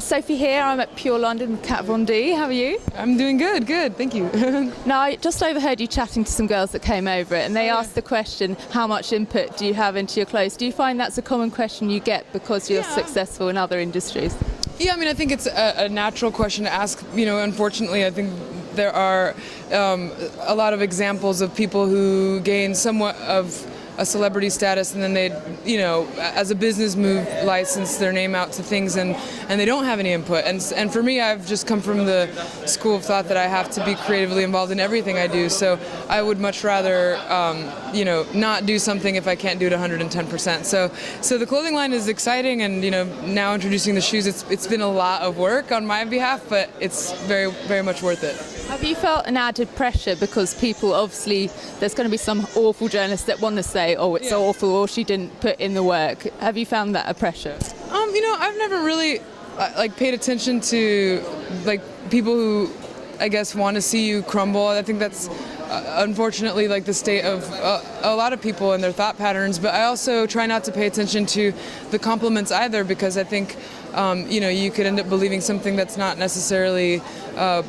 it's Sophie here. I'm at Pure London with Kat Von D. How are you? I'm doing good, thank you. Now, I just overheard you chatting to some girls that came over and they asked the question, how much input do you have into your clothes? Do you find that's a common question you get because you're successful in other industries? Yeah, I mean, I think it's a natural question to ask. You know, unfortunately, I think there are a lot of examples of people who gain somewhat of a celebrity status and then they, you know, as a business move, license their name out to things and they don't have any input. And for me, I've just come from the school of thought that I have to be creatively involved in everything I do. So I would much rather, you know, not do something if I can't do it 110%. So the clothing line is exciting, and you know, now introducing the shoes, it's been a lot of work on my behalf, but it's very, very much worth it. Have you felt an added pressure because people, obviously, there's going to be some awful journalists that want to say, oh, it's awful, or she didn't put in the work. Have you found that a pressure? You know, I've never really paid attention to people who, I guess, want to see you crumble. I think that's unfortunately the state of a lot of people and their thought patterns. But I also try not to pay attention to the compliments either, because I think you know, you could end up believing something that's not necessarily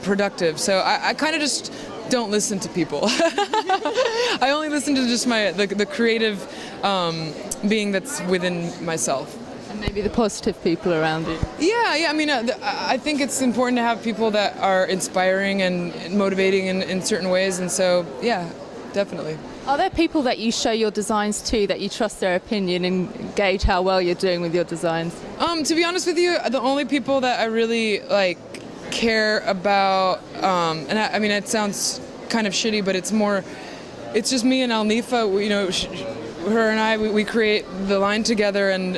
productive. So I kind of just don't listen to people. I only listen to just the creative being that's within myself. And maybe the positive people around you. Yeah. I mean, I think it's important to have people that are inspiring and motivating in certain ways. And so, yeah, definitely. Are there people that you show your designs to that you trust their opinion and gauge how well you're doing with your designs? To be honest with you, the only people that I really care about, and I mean, it sounds kind of shitty, but it's just me and Alnifa. You know, her and I, we create the line together, and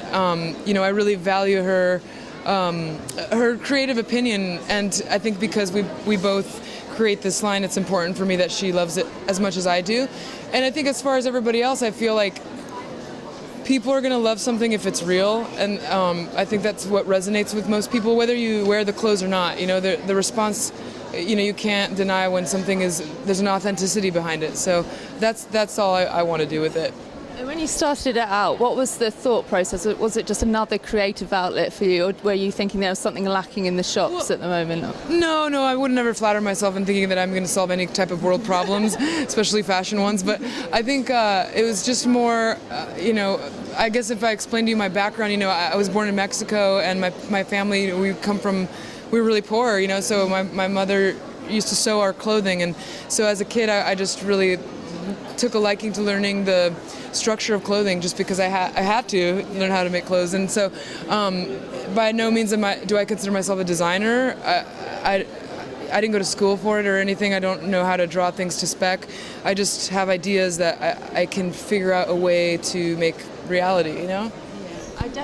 you know, I really value her creative opinion, and I think because we both create this line, it's important for me that she loves it as much as I do. And I think as far as everybody else, I feel like people are going to love something if it's real, and I think that's what resonates with most people, whether you wear the clothes or not. You know, the response, you know, you can't deny when something there's an authenticity behind it. So that's all I want to do with it. And when you started it out, what was the thought process? Was it just another creative outlet for you, or were you thinking there was something lacking in the shops at the moment? No, I would never flatter myself in thinking that I'm going to solve any type of world problems, especially fashion ones. But I think it was just more, you know, I guess if I explained to you my background, you know, I was born in Mexico, and my family, we were really poor, you know, so my mother used to sew our clothing. And so as a kid, I just really took a liking to learning the structure of clothing, just because I had to learn how to make clothes. And so by no means do I consider myself a designer. I didn't go to school for it or anything. I don't know how to draw things to spec. I just have ideas that I can figure out a way to make reality, you know?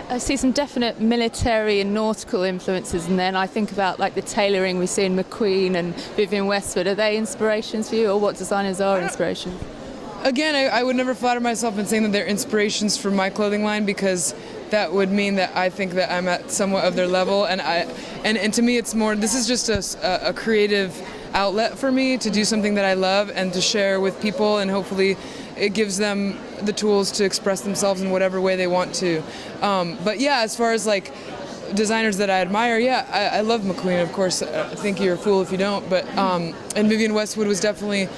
I see some definite military and nautical influences, and then I think about the tailoring we see in McQueen and Vivienne Westwood. Are they inspirations for you, or what designers are inspirations? Again, I would never flatter myself in saying that they're inspirations for my clothing line, because that would mean that I think that I'm at somewhat of their level, and to me it's more, this is just a creative outlet for me to do something that I love and to share with people, and hopefully it gives them the tools to express themselves in whatever way they want to. But yeah, as far as designers that I admire, I love McQueen, of course. I think you're a fool if you don't. But and Vivienne Westwood was definitely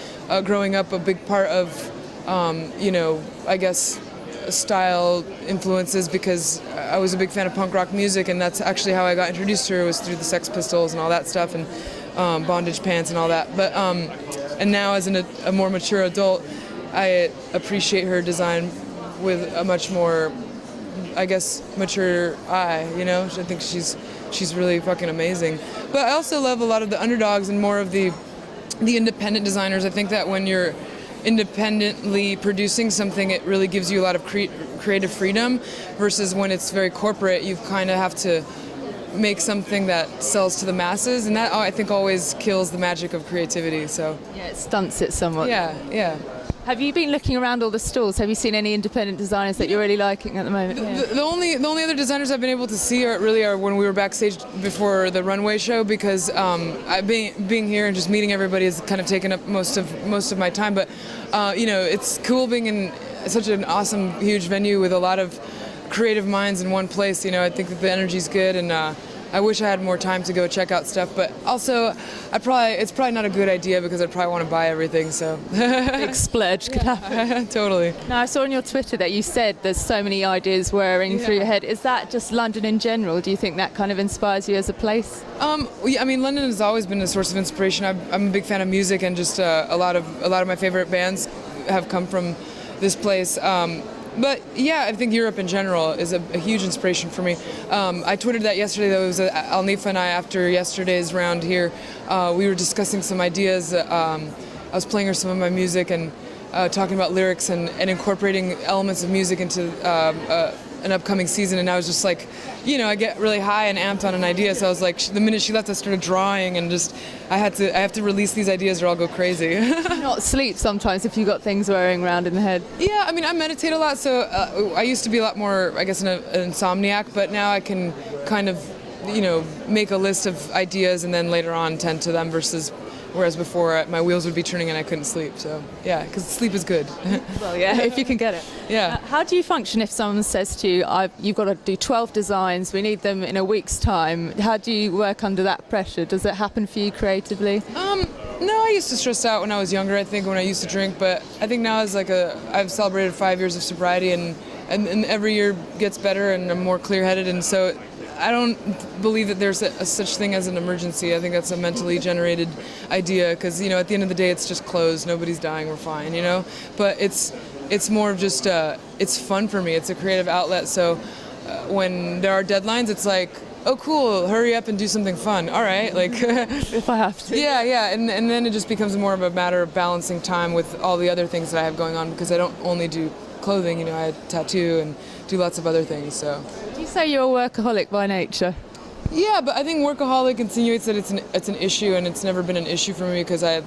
growing up a big part of you know, I guess style influences, because I was a big fan of punk rock music, and that's actually how I got introduced to her, was through the Sex Pistols and all that stuff, and bondage pants and all that. But and now as a more mature adult, I appreciate her design with a much more, I guess, mature eye, you know? I think she's really fucking amazing. But I also love a lot of the underdogs and more of the independent designers. I think that when you're independently producing something, it really gives you a lot of creative freedom, versus when it's very corporate, you kind of have to make something that sells to the masses, and that, I think, always kills the magic of creativity. So yeah, it stunts it somewhat. Yeah. Have you been looking around all the stalls? Have you seen any independent designers that you're really liking at the moment? The only other designers I've been able to see are when we were backstage before the runway show, because being here and just meeting everybody has kind of taken up most of my time. But you know, it's cool being in such an awesome, huge venue with a lot of creative minds in one place. You know, I think that the energy's good, and I wish I had more time to go check out stuff, but also it's probably not a good idea because I'd probably want to buy everything. So Big splurge could happen. totally. Now, I saw on your Twitter that you said there's so many ideas whirring through your head. Is that just London in general? Do you think that kind of inspires you as a place? Yeah, I mean, London has always been a source of inspiration. I'm a big fan of music, and just a lot of my favorite bands have come from this place. But yeah, I think Europe in general is a huge inspiration for me. I tweeted that yesterday. That was Alnifa and I, after yesterday's round here, we were discussing some ideas. I was playing her some of my music and talking about lyrics and incorporating elements of music into an upcoming season. And I was just like, I get really high and amped on an idea. So I was like, the minute she left, I started drawing, and just I have to release these ideas or I'll go crazy. You not sleep sometimes if you've got things whirring around in the head? Yeah, I mean, I meditate a lot, so I used to be a lot more, I guess, an insomniac, but now I can kind of, make a list of ideas and then later on tend to them, whereas before my wheels would be turning and I couldn't sleep. So yeah, because sleep is good. Well, yeah, if you can get it. Yeah. How do you function if someone says to you, you've got to do 12 designs, we need them in a week's time? How do you work under that pressure? Does it happen for you creatively? No, I used to stress out when I was younger, I think, when I used to drink, but I think now I've celebrated 5 years of sobriety, and every year gets better and I'm more clear-headed, and so I don't believe that there's a such thing as an emergency. I think that's a mentally generated idea because, at the end of the day, it's just closed. Nobody's dying. We're fine, But it's more of just, it's fun for me. It's a creative outlet. So when there are deadlines, it's like, oh, cool, hurry up and do something fun. All right, like. If I have to. Yeah. And then it just becomes more of a matter of balancing time with all the other things that I have going on, because I don't only do clothing, I tattoo and do lots of other things, so. Would you say you're a workaholic by nature? Yeah, but I think workaholic insinuates that it's an issue, and it's never been an issue for me because I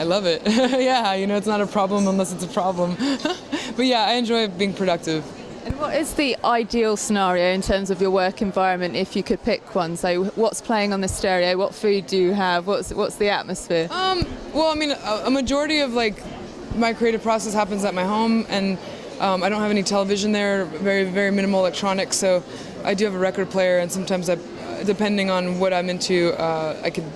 love it. Yeah, it's not a problem unless it's a problem. But yeah, I enjoy being productive. And what is the ideal scenario in terms of your work environment if you could pick one? So what's playing on the stereo? What food do you have? What's the atmosphere? Well, I mean, a majority of my creative process happens at my home, and I don't have any television there, very, very minimal electronics, so I do have a record player, and sometimes depending on what I'm into, I could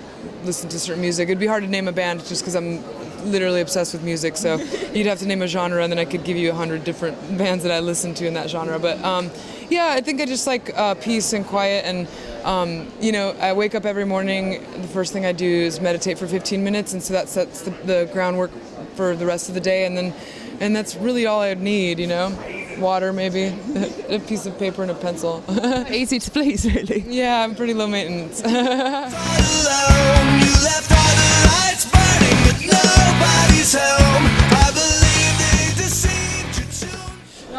listen to certain music. It'd be hard to name a band just because I'm literally obsessed with music, so you'd have to name a genre, and then I could give you 100 different bands that I listen to in that genre. But yeah, I think I just like peace and quiet, and I wake up every morning, the first thing I do is meditate for 15 minutes, and so that sets the groundwork for the rest of the day, and that's really all I'd need, water maybe, a piece of paper and a pencil. Easy to please, really. Yeah, I'm pretty low maintenance.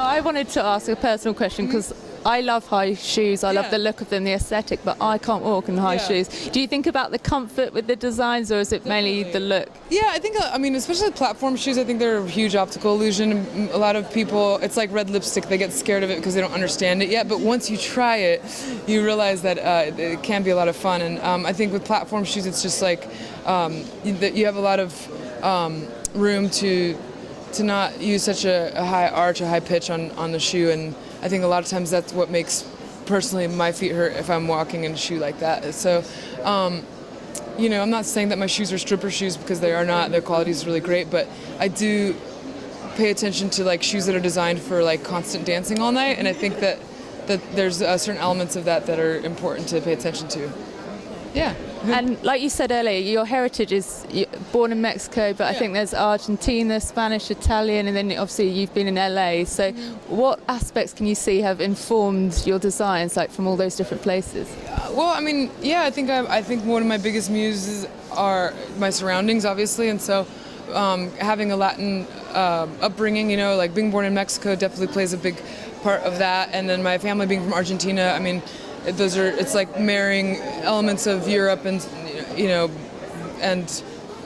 I wanted to ask a personal question because I love high shoes. I love the look of them, the aesthetic, but I can't walk in high shoes. Do you think about the comfort with the designs, or is it mainly the look? Yeah, I think, especially platform shoes, I think they're a huge optical illusion. A lot of people, it's like red lipstick, they get scared of it because they don't understand it yet, but once you try it, you realize that it can be a lot of fun. And I think with platform shoes, it's just like you have a lot of room to not use such a high arch, a high pitch on the shoe, and I think a lot of times that's what makes, personally, my feet hurt if I'm walking in a shoe like that. So, I'm not saying that my shoes are stripper shoes, because they are not. Their quality is really great, but I do pay attention to shoes that are designed for constant dancing all night, and I think that there's certain elements of that are important to pay attention to. Yeah. And like you said earlier, your heritage is born in Mexico, but I think there's Argentina, Spanish, Italian, and then obviously you've been in LA. So what aspects can you see have informed your designs, from all those different places? Well, I think one of my biggest muses are my surroundings, obviously, and so having a Latin upbringing, being born in Mexico definitely plays a big part of that, and then my family being from Argentina, it's like marrying elements of Europe and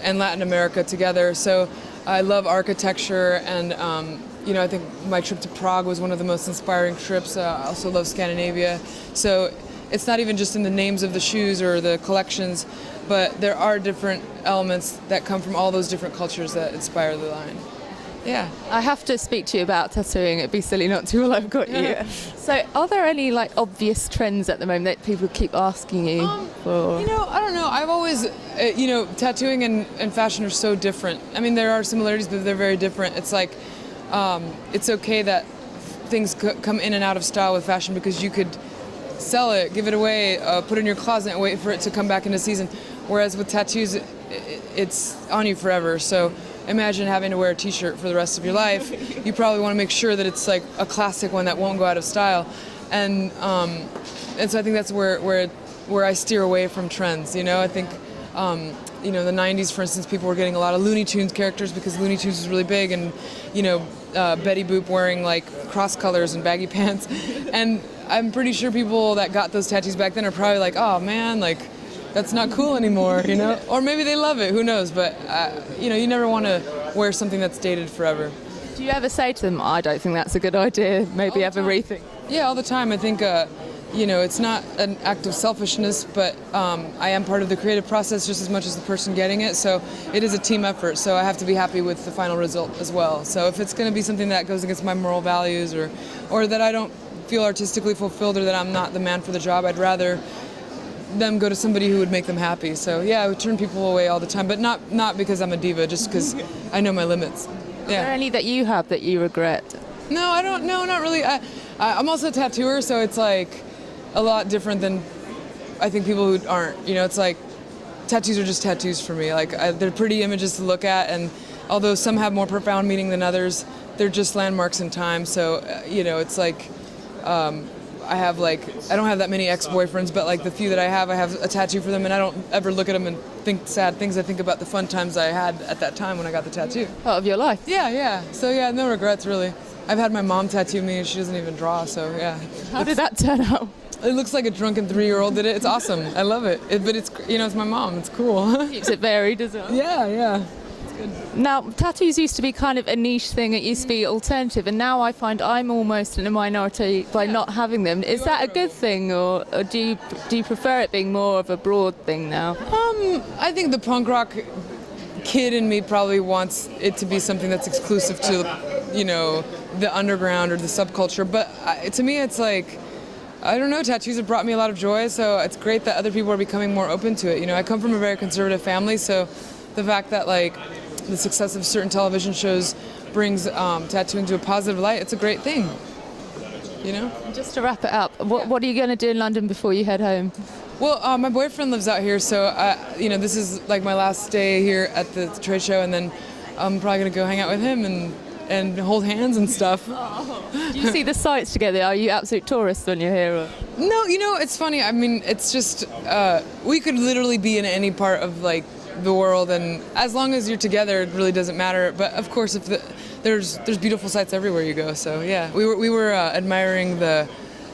Latin America together. So I love architecture, and I think my trip to Prague was one of the most inspiring trips. I also love Scandinavia. So it's not even just in the names of the shoes or the collections, but there are different elements that come from all those different cultures that inspire the line. Yeah. I have to speak to you about tattooing. It'd be silly not to while I've got you. So are there any like obvious trends at the moment that people keep asking you for? You know, I don't know. I've always, tattooing and fashion are so different. I mean, there are similarities, but they're very different. It's like, it's okay that things come in and out of style with fashion because you could sell it, give it away, put it in your closet and wait for it to come back into season. Whereas with tattoos, it's on you forever. So imagine having to wear a t-shirt for the rest of your life. You probably want to make sure that it's like a classic one that won't go out of style. And so I think that's where I steer away from trends. I think the 90s, for instance, people were getting a lot of Looney Tunes characters because Looney Tunes was really big, and Betty Boop wearing like cross colors and baggy pants. And I'm pretty sure people that got those tattoos back then are probably like, oh man, like that's not cool anymore, Or maybe they love it, who knows? But you never want to wear something that's dated forever. Do you ever say to them, I don't think that's a good idea, maybe have a rethink? Yeah, all the time. I think it's not an act of selfishness, but I am part of the creative process just as much as the person getting it. So it is a team effort. So I have to be happy with the final result as well. So if it's going to be something that goes against my moral values or that I don't feel artistically fulfilled or that I'm not the man for the job, I'd rather them go to somebody who would make them happy. So yeah, I would turn people away all the time, but not because I'm a diva, just because I know my limits. Are there any that you have that you regret? No, I don't. No, not really. I'm also a tattooer, so it's like a lot different than I think people who aren't. It's like tattoos are just tattoos for me. Like they're pretty images to look at, and although some have more profound meaning than others, they're just landmarks in time. So it's like I don't have that many ex-boyfriends, but like the few that I have a tattoo for them, and I don't ever look at them and think sad things. I think about the fun times I had at that time when I got the tattoo. Part of your life. Yeah. So yeah, no regrets really. I've had my mom tattoo me, and she doesn't even draw. So yeah. How did that turn out? It looks like a drunken 3-year-old did it. It's awesome. I love it. But it's it's my mom. It's cool. Keeps it varied as well. Yeah. Now, tattoos used to be kind of a niche thing. It used to be alternative, and now I find I'm almost in a minority by not having them. Is that a good thing, or do you prefer it being more of a broad thing now? I think the punk rock kid in me probably wants it to be something that's exclusive to, the underground or the subculture. But to me, it's like, I don't know, tattoos have brought me a lot of joy, so it's great that other people are becoming more open to it. I come from a very conservative family, so the fact that the success of certain television shows brings tattooing to a positive light, it's a great thing. Just to wrap it up, what are you going to do in London before you head home? Well, my boyfriend lives out here, so this is like my last day here at the trade show, and then I'm probably going to go hang out with him and hold hands and stuff. Do you see the sights together? Are you absolute tourists when you're here? Or? No, it's funny. I mean, it's just we could literally be in any part of the world, and as long as you're together, it really doesn't matter. But of course, if there's beautiful sights everywhere you go. So yeah, we were admiring the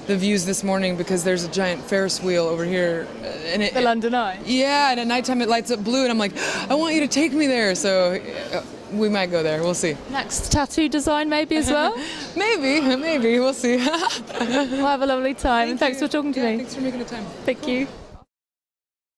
views this morning because there's a giant Ferris wheel over here, and the London Eye. Yeah, and at nighttime it lights up blue, and I'm like, I want you to take me there. So we might go there. We'll see. Next tattoo design maybe as well. maybe we'll see. We'll have a lovely time. And thanks for talking to me. Thanks for making the time. Thank you.